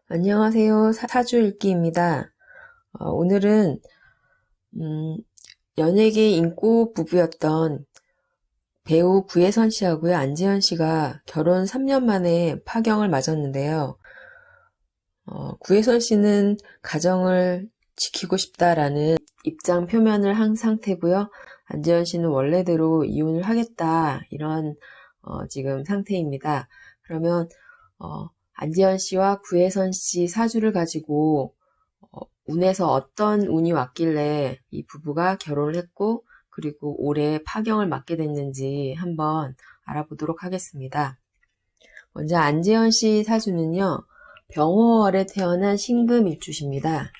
안녕하세요. 사주 읽기입니다. 오늘은 연예계 인고 부부였던 배우 구혜선 씨하고요, 안지현 씨가 결혼 3년 만에 파경을 맞았는데요. 구혜선 씨는 가정을 지키고 싶다라는 입장 표면을 한 상태고요. 안지현 씨는 원래대로 이혼을 하겠다, 이런 지금 상태입니다. 그러면 안지현 씨와 구혜선 씨 사주를 가지고 운에서 어떤 운이 왔길래 이 부부가 결혼을 했고 그리고 올해 파경을 맞게 됐는지 한번 알아보도록 하겠습니다. 먼저 안지현 씨 사주는요, 병호월에 태어난 신금일주십니다.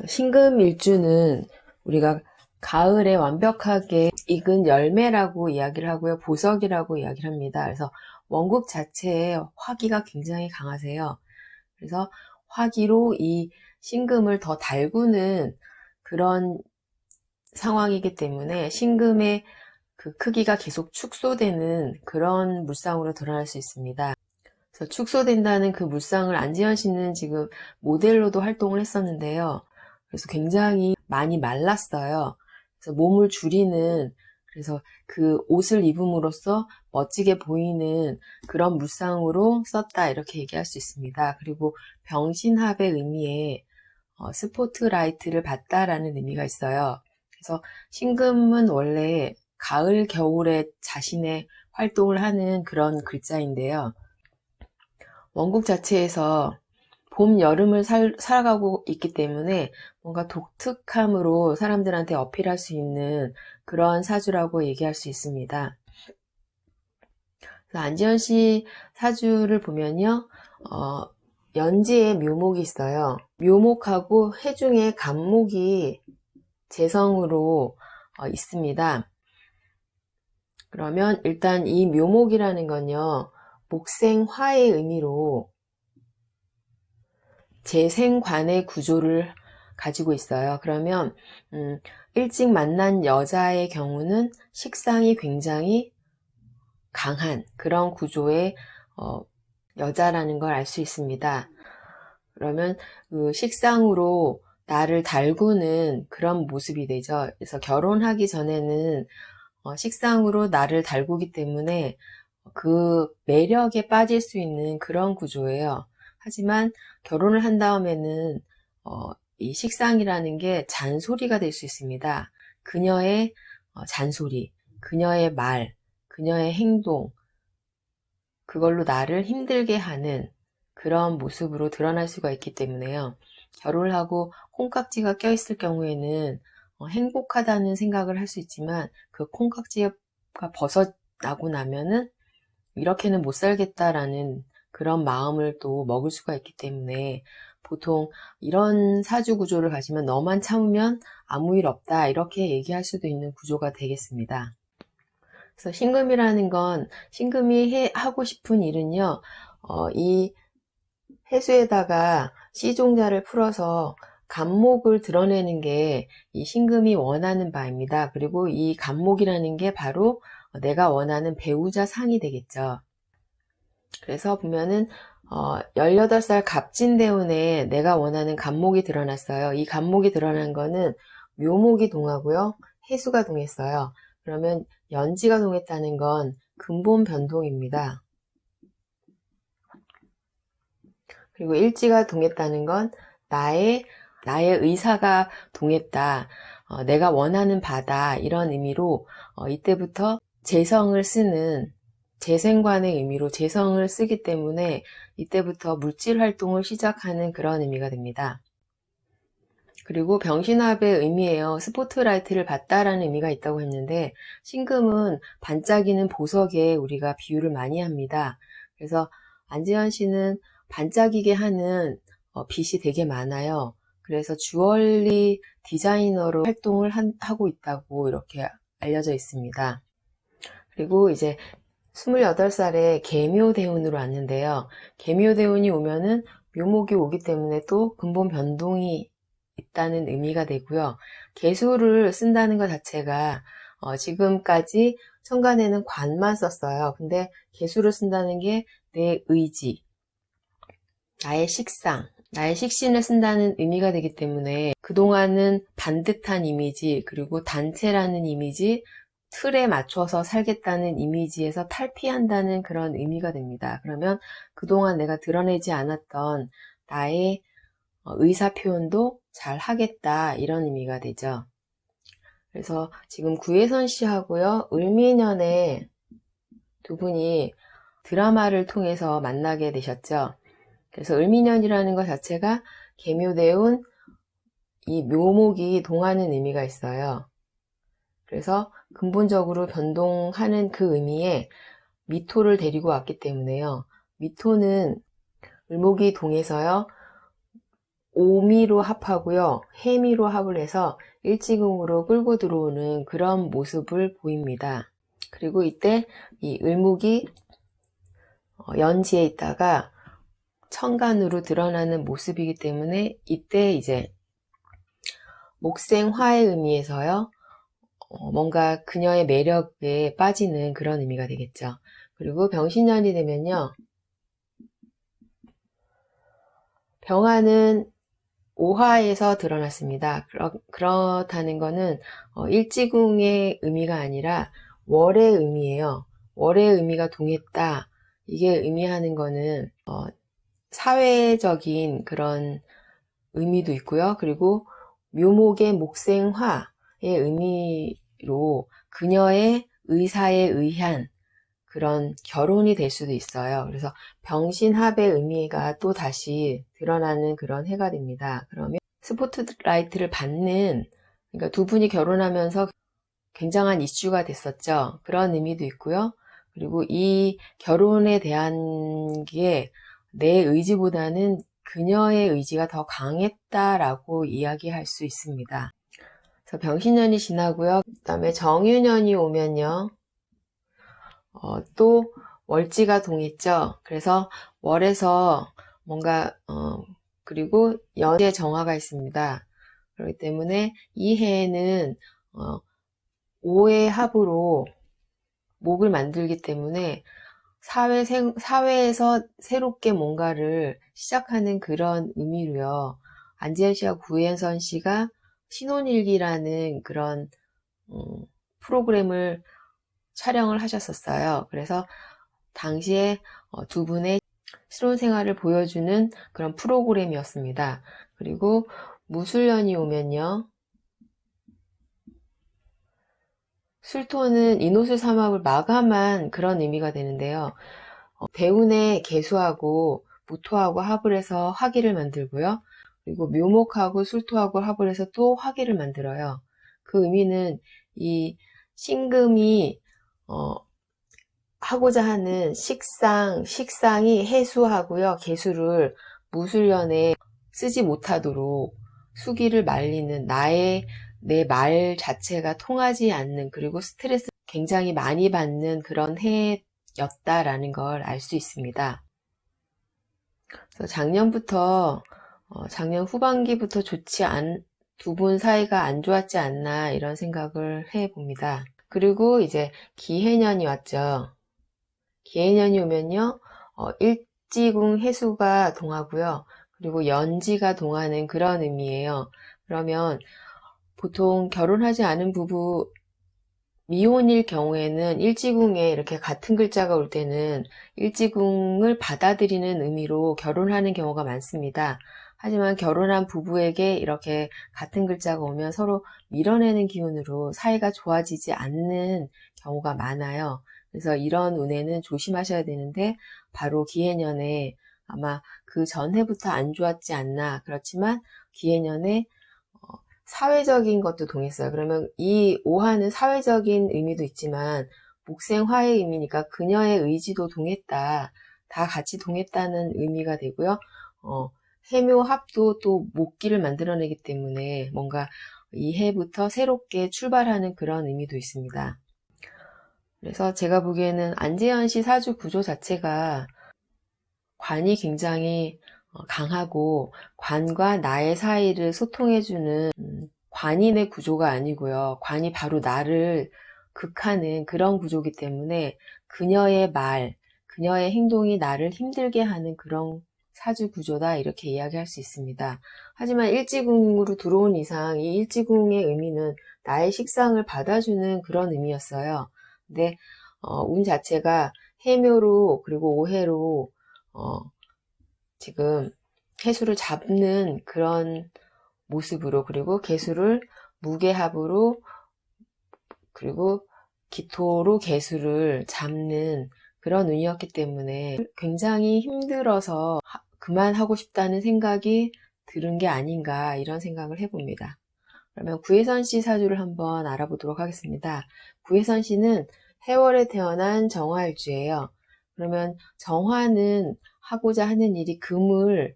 신금일주는 우리가 가을에 완벽하게 익은 열매라고 이야기를 하고요, 보석이라고 이야기를 합니다. 그래서 원국 자체에 화기가 굉장히 강하세요. 그래서 화기로 이 신금을 더 달구는 그런 상황이기 때문에 신금의 그 크기가 계속 축소되는 그런 물상으로 드러날 수 있습니다. 그래서 축소된다는 그 물상을 안지현 씨는 지금 모델로도 활동을 했었는데요. 그래서 굉장히 많이 말랐어요. 그래서 몸을 줄이는, 그래서 그 옷을 입음으로써 멋지게 보이는 그런 물상으로 썼다, 이렇게 얘기할 수 있습니다. 그리고 병신합의 의미에 스포트라이트를 받다라는 의미가 있어요. 그래서 신금은 원래 가을, 겨울에 자신의 활동을 하는 그런 글자인데요. 원국 자체에서 봄, 여름을 살아가고 있기 때문에 뭔가 독특함으로 사람들한테 어필할 수 있는 그런 사주라고 얘기할 수 있습니다. 안지현 씨 사주를 보면요, 연지에 묘목이 있어요. 묘목하고 해중에 간목이 재성으로 있습니다. 그러면 일단 이 묘목이라는 건요, 목생화의 의미로 재생관의 구조를 가지고 있어요. 그러면 일찍 만난 여자의 경우는 식상이 굉장히 강한 그런 구조의 여자라는 걸 알 수 있습니다. 그러면 그 식상으로 나를 달구는 그런 모습이 되죠. 그래서 결혼하기 전에는 식상으로 나를 달구기 때문에 그 매력에 빠질 수 있는 그런 구조예요. 하지만 결혼을 한 다음에는 이 식상이라는 게 잔소리가 될 수 있습니다. 그녀의 잔소리, 그녀의 말, 그녀의 행동, 그걸로 나를 힘들게 하는 그런 모습으로 드러날 수가 있기 때문에요. 결혼을 하고 콩깍지가 껴있을 경우에는 행복하다는 생각을 할 수 있지만 그 콩깍지가 벗어나고 나면은 이렇게는 못 살겠다라는 그런 마음을 또 먹을 수가 있기 때문에 보통 이런 사주 구조를 가지면 너만 참으면 아무 일 없다, 이렇게 얘기할 수도 있는 구조가 되겠습니다. 그래서 신금이라는 건 신금이 하고 싶은 일은요, 이 해수에다가 씨종자를 풀어서 간목을 드러내는 게 이 신금이 원하는 바입니다. 그리고 이 간목이라는 게 바로 내가 원하는 배우자 상이 되겠죠. 그래서 보면은 18살 갑진대운에 내가 원하는 간목이 드러났어요. 이 간목이 드러난 거는 묘목이 동하고요, 해수가 동했어요. 그러면 연지가 동했다는 건 근본 변동입니다. 그리고 일지가 동했다는 건 나의 의사가 동했다, 내가 원하는 바다, 이런 의미로 이때부터 재성을 쓰는, 재생관의 의미로 재성을 쓰기 때문에 이때부터 물질 활동을 시작하는 그런 의미가 됩니다. 그리고 병신합의 의미예요. 스포트라이트를 받다라는 의미가 있다고 했는데 신금은 반짝이는 보석에 우리가 비유를 많이 합니다. 그래서 안지현 씨는 반짝이게 하는 빛이 되게 많아요. 그래서 주얼리 디자이너로 활동을 하고 있다고 이렇게 알려져 있습니다. 그리고 이제 28살에 계묘대운으로 왔는데요. 계묘대운이 오면은 묘목이 오기 때문에 또 근본 변동이 있다는 의미가 되고요. 계수를 쓴다는 것 자체가 지금까지 천간에는 관만 썼어요. 근데 계수를 쓴다는 게 내 의지, 나의 식상, 나의 식신을 쓴다는 의미가 되기 때문에 그동안은 반듯한 이미지, 그리고 단체라는 이미지, 틀에 맞춰서 살겠다는 이미지에서 탈피한다는 그런 의미가 됩니다. 그러면 그동안 내가 드러내지 않았던 나의 의사 표현도 잘 하겠다, 이런 의미가 되죠. 그래서 지금 구혜선 씨하고요, 을미년에 두 분이 드라마를 통해서 만나게 되셨죠. 그래서 을미년이라는 것 자체가 계묘대운 이 묘목이 동하는 의미가 있어요. 그래서 근본적으로 변동하는 그 의미에 미토를 데리고 왔기 때문에요. 미토는 을목이 동해서요, 오미로 합하고요, 해미로 합을 해서 일지궁으로 끌고 들어오는 그런 모습을 보입니다. 그리고 이때 이 을목이 연지에 있다가 천간으로 드러나는 모습이기 때문에 이때 이제 목생화의 의미에서요, 뭔가 그녀의 매력에 빠지는 그런 의미가 되겠죠. 그리고 병신년이 되면요, 병화는 오화에서 드러났습니다. 그렇다는 거는 일지궁의 의미가 아니라 월의 의미예요. 월의 의미가 동했다. 이게 의미하는 거는 사회적인 그런 의미도 있고요. 그리고 묘목의 목생화의 의미로 그녀의 의사에 의한 그런 결혼이 될 수도 있어요. 그래서 병신합의 의미가 또 다시 드러나는 그런 해가 됩니다. 그러면 스포트라이트를 받는, 그러니까 두 분이 결혼하면서 굉장한 이슈가 됐었죠. 그런 의미도 있고요. 그리고 이 결혼에 대한 게 내 의지보다는 그녀의 의지가 더 강했다라고 이야기할 수 있습니다. 그래서 병신년이 지나고요. 그 다음에 정유년이 오면요, 또 월지가 동했죠. 그래서 월에서 뭔가 그리고 연의 정화가 있습니다. 그렇기 때문에 이 해에는 5의 합으로 목을 만들기 때문에 사회에서 새롭게 뭔가를 시작하는 그런 의미로요. 안지현 씨와 구혜선 씨가 신혼일기라는 그런 프로그램을 촬영을 하셨었어요. 그래서 당시에 두 분의 신혼생활을 보여주는 그런 프로그램이었습니다. 그리고 무술년이 오면요, 술토는 인호술 삼합을 마감한 그런 의미가 되는데요. 대운의 개수하고 무토하고 합을 해서 화기를 만들고요. 그리고 묘목하고 술토하고 합을 해서 또 화기를 만들어요. 그 의미는 이 신금이 하고자 하는 식상이 해수하고요, 개수를 무술년에 쓰지 못하도록 수기를 말리는, 내 말 자체가 통하지 않는, 그리고 스트레스 굉장히 많이 받는 그런 해였다라는 걸 알 수 있습니다. 그래서 작년 후반기부터 두 분 사이가 안 좋았지 않나, 이런 생각을 해봅니다. 그리고 이제 기해년이 왔죠. 기해년이 오면요, 일지궁 해수가 동하고요, 그리고 연지가 동하는 그런 의미예요. 그러면 보통 결혼하지 않은 부부, 미혼일 경우에는 일지궁에 이렇게 같은 글자가 올 때는 일지궁을 받아들이는 의미로 결혼하는 경우가 많습니다. 하지만 결혼한 부부에게 이렇게 같은 글자가 오면 서로 밀어내는 기운으로 사이가 좋아지지 않는 경우가 많아요. 그래서 이런 운에는 조심하셔야 되는데, 바로 기해년에 아마 그 전해부터 안 좋았지 않나. 그렇지만 기해년에 사회적인 것도 동했어요. 그러면 이 오화는 사회적인 의미도 있지만 목생화의 의미니까 그녀의 의지도 동했다. 다 같이 동했다는 의미가 되고요. 해묘합도 또 목기를 만들어내기 때문에 뭔가 이 해부터 새롭게 출발하는 그런 의미도 있습니다. 그래서 제가 보기에는 안재현 씨 사주 구조 자체가 관이 굉장히 강하고 관과 나의 사이를 소통해주는 관인의 구조가 아니고요. 관이 바로 나를 극하는 그런 구조이기 때문에 그녀의 말, 그녀의 행동이 나를 힘들게 하는 그런 사주 구조다 이렇게 이야기할 수 있습니다. 하지만 일지궁으로 들어온 이상 이 일지궁의 의미는 나의 식상을 받아주는 그런 의미였어요. 근데 운 자체가 해묘로 그리고 오해로 지금 해수를 잡는 그런 모습으로, 그리고 개수를 무게합으로, 그리고 기토로 개수를 잡는 그런 운이었기 때문에 굉장히 힘들어서 그만하고 싶다는 생각이 들은 게 아닌가, 이런 생각을 해봅니다. 그러면 구혜선씨 사주를 한번 알아보도록 하겠습니다. 구혜선씨는 해월에 태어난 정화일주예요. 그러면 정화는 하고자 하는 일이 금을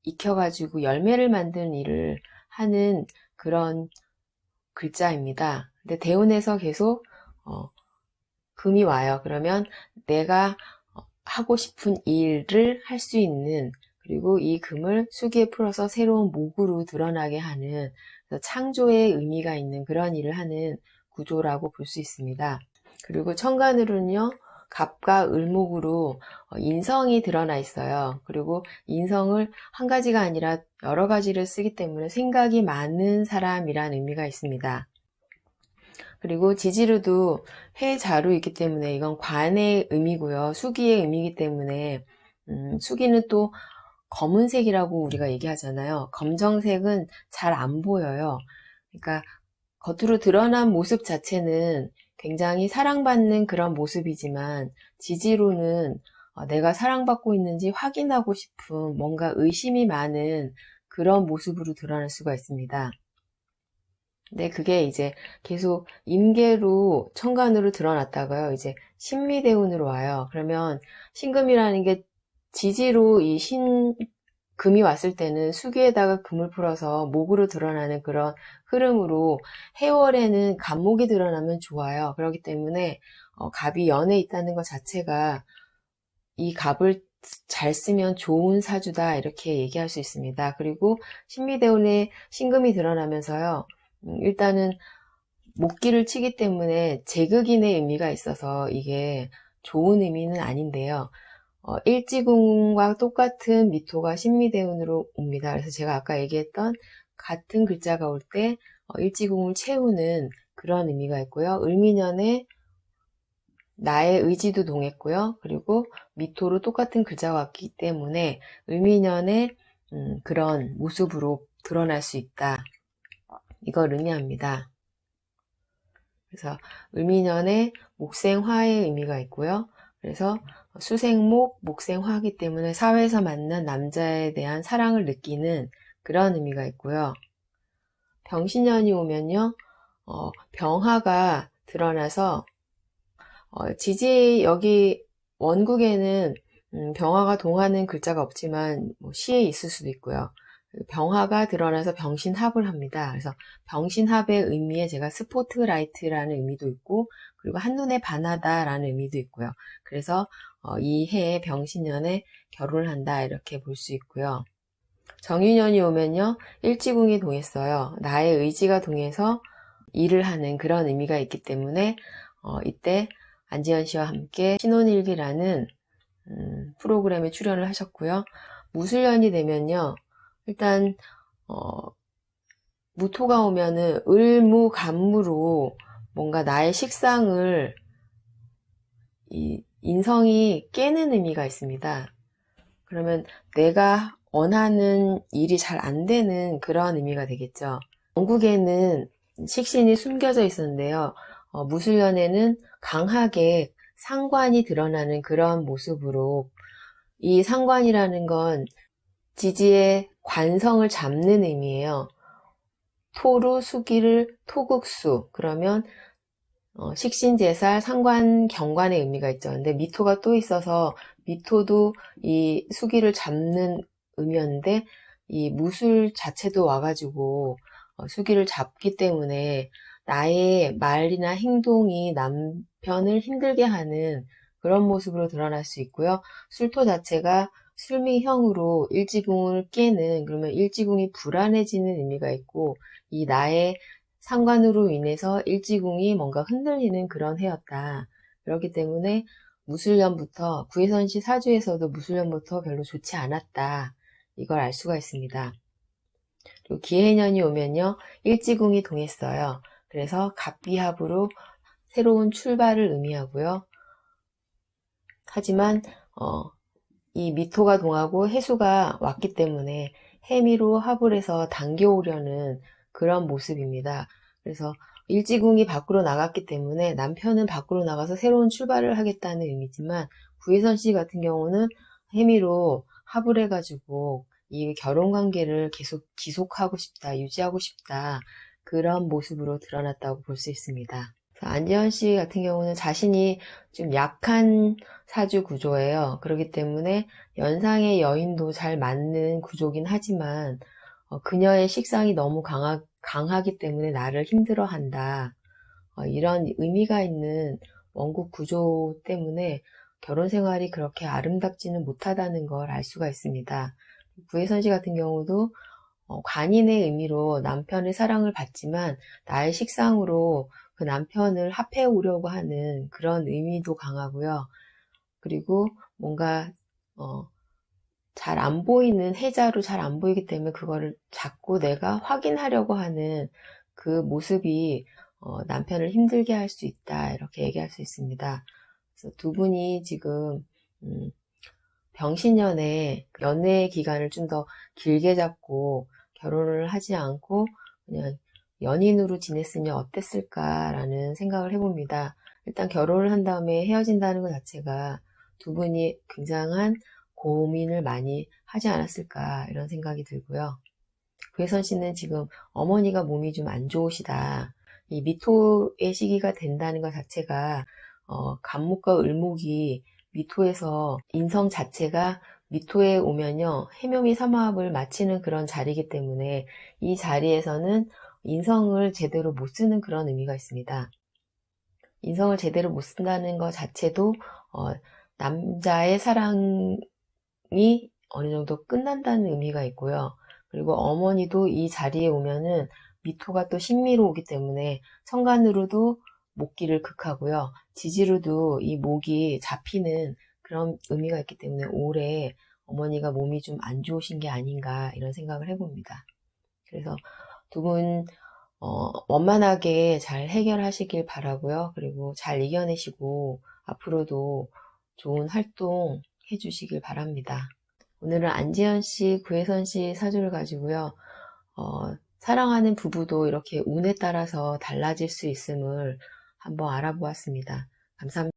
익혀가지고 열매를 만드는 일을 하는 그런 글자입니다. 근데 대운에서 계속 금이 와요. 그러면 내가 하고 싶은 일을 할 수 있는, 그리고 이 금을 수기에 풀어서 새로운 목으로 드러나게 하는, 창조의 의미가 있는 그런 일을 하는 구조라고 볼 수 있습니다. 그리고 천간으로는요, 갑과 을목으로 인성이 드러나 있어요. 그리고 인성을 한 가지가 아니라 여러 가지를 쓰기 때문에 생각이 많은 사람이란 의미가 있습니다. 그리고 지지르도 해자로 있기 때문에 이건 관의 의미고요. 수기의 의미이기 때문에 수기는 또 검은색이라고 우리가 얘기하잖아요. 검정색은 잘 안 보여요. 그러니까 겉으로 드러난 모습 자체는 굉장히 사랑받는 그런 모습이지만 지지로는 내가 사랑받고 있는지 확인하고 싶은, 뭔가 의심이 많은 그런 모습으로 드러날 수가 있습니다. 근데 그게 이제 계속 임계로 천간으로 드러났다가요, 이제 신미대운으로 와요. 그러면 신금이라는 게 지지로 이 금이 왔을 때는 수기에다가 금을 풀어서 목으로 드러나는 그런 흐름으로, 해월에는 갑목이 드러나면 좋아요. 그렇기 때문에 갑이 연에 있다는 것 자체가 이 갑을 잘 쓰면 좋은 사주다 이렇게 얘기할 수 있습니다. 그리고 신미대운에 신금이 드러나면서요, 일단은 목기를 치기 때문에 제극인의 의미가 있어서 이게 좋은 의미는 아닌데요. 일지궁과 똑같은 미토가 신미대운으로 옵니다. 그래서 제가 아까 얘기했던 같은 글자가 올 때 일지궁을 채우는 그런 의미가 있고요. 을미년에 나의 의지도 동했고요. 그리고 미토로 똑같은 글자가 왔기 때문에 을미년에 그런 모습으로 드러날 수 있다, 이걸 의미합니다. 그래서 을미년에 목생화의 의미가 있고요. 그래서 수생목, 목생화이기 때문에 사회에서 만난 남자에 대한 사랑을 느끼는 그런 의미가 있고요. 병신년이 오면요, 병화가 드러나서 지지, 여기 원국에는 병화가 동하는 글자가 없지만 시에 있을 수도 있고요. 병화가 드러나서 병신합을 합니다. 그래서 병신합의 의미에 제가 스포트라이트라는 의미도 있고, 그리고 한눈에 반하다라는 의미도 있고요. 그래서 이 해에 병신년에 결혼을 한다 이렇게 볼 수 있고요. 정유년이 오면요, 일지궁이 동했어요. 나의 의지가 동해서 일을 하는 그런 의미가 있기 때문에 이때 안지현 씨와 함께 신혼일기라는 프로그램에 출연을 하셨고요. 무술년이 되면요, 일단 무토가 오면은 을무간무로 뭔가 나의 식상을, 이 인성이 깨는 의미가 있습니다. 그러면 내가 원하는 일이 잘 안 되는 그런 의미가 되겠죠. 영국에는 식신이 숨겨져 있었는데요, 무술년에는 강하게 상관이 드러나는 그런 모습으로, 이 상관이라는 건 지지의 관성을 잡는 의미예요. 토루, 수기를 토국수, 그러면 식신제살, 상관, 경관의 의미가 있죠. 근데 미토가 또 있어서 미토도 이 수기를 잡는 의미였는데, 이 무술 자체도 와가지고 수기를 잡기 때문에 나의 말이나 행동이 남편을 힘들게 하는 그런 모습으로 드러날 수 있고요. 술토 자체가 술미형으로 일지궁을 깨는, 그러면 일지궁이 불안해지는 의미가 있고, 이 나의 상관으로 인해서 일지궁이 뭔가 흔들리는 그런 해였다. 그렇기 때문에 무술년부터 구혜선씨 사주에서도 무술년부터 별로 좋지 않았다. 이걸 알 수가 있습니다. 그리고 기해년이 오면요. 일지궁이 동했어요. 그래서 갑비합으로 새로운 출발을 의미하고요. 하지만 이 미토가 동하고 해수가 왔기 때문에 해미로 합을 해서 당겨오려는 그런 모습입니다. 그래서 일지궁이 밖으로 나갔기 때문에 남편은 밖으로 나가서 새로운 출발을 하겠다는 의미지만 구혜선 씨 같은 경우는 해미로 합을 해가지고 이 결혼관계를 계속 지속하고 싶다, 유지하고 싶다, 그런 모습으로 드러났다고 볼 수 있습니다. 안지현 씨 같은 경우는 자신이 좀 약한 사주 구조예요. 그렇기 때문에 연상의 여인도 잘 맞는 구조긴 하지만 그녀의 식상이 너무 강하기 때문에 나를 힘들어한다. 이런 의미가 있는 원국 구조 때문에 결혼 생활이 그렇게 아름답지는 못하다는 걸 알 수가 있습니다. 구혜선 씨 같은 경우도 관인의 의미로 남편의 사랑을 받지만 나의 식상으로 그 남편을 합해 오려고 하는 그런 의미도 강하고요. 그리고 뭔가 잘 안 보이는 해자로 잘 안 보이기 때문에 그거를 자꾸 내가 확인하려고 하는 그 모습이 남편을 힘들게 할 수 있다, 이렇게 얘기할 수 있습니다. 그래서 두 분이 지금 병신년에 연애 기간을 좀 더 길게 잡고 결혼을 하지 않고 그냥 연인으로 지냈으면 어땠을까라는 생각을 해봅니다. 일단 결혼을 한 다음에 헤어진다는 것 자체가 두 분이 굉장한 고민을 많이 하지 않았을까, 이런 생각이 들고요. 구혜선 씨는 지금 어머니가 몸이 좀 안 좋으시다. 이 미토의 시기가 된다는 것 자체가 간목과 을목이 미토에서 인성 자체가 미토에 오면요, 해묘미 삼합을 마치는 그런 자리이기 때문에 이 자리에서는 인성을 제대로 못 쓰는 그런 의미가 있습니다. 인성을 제대로 못 쓴다는 것 자체도 남자의 사랑이 어느 정도 끝난다는 의미가 있고요. 그리고 어머니도 이 자리에 오면은 미토가 또 신미로 오기 때문에 천간으로도 목기를 극하고요. 지지로도 이 목이 잡히는 그런 의미가 있기 때문에 올해 어머니가 몸이 좀 안 좋으신 게 아닌가, 이런 생각을 해봅니다. 그래서 두 분 원만하게 잘 해결하시길 바라고요. 그리고 잘 이겨내시고 앞으로도 좋은 활동 해주시길 바랍니다. 오늘은 안지현 씨, 구혜선 씨 사주를 가지고요. 사랑하는 부부도 이렇게 운에 따라서 달라질 수 있음을 한번 알아보았습니다. 감사합니다.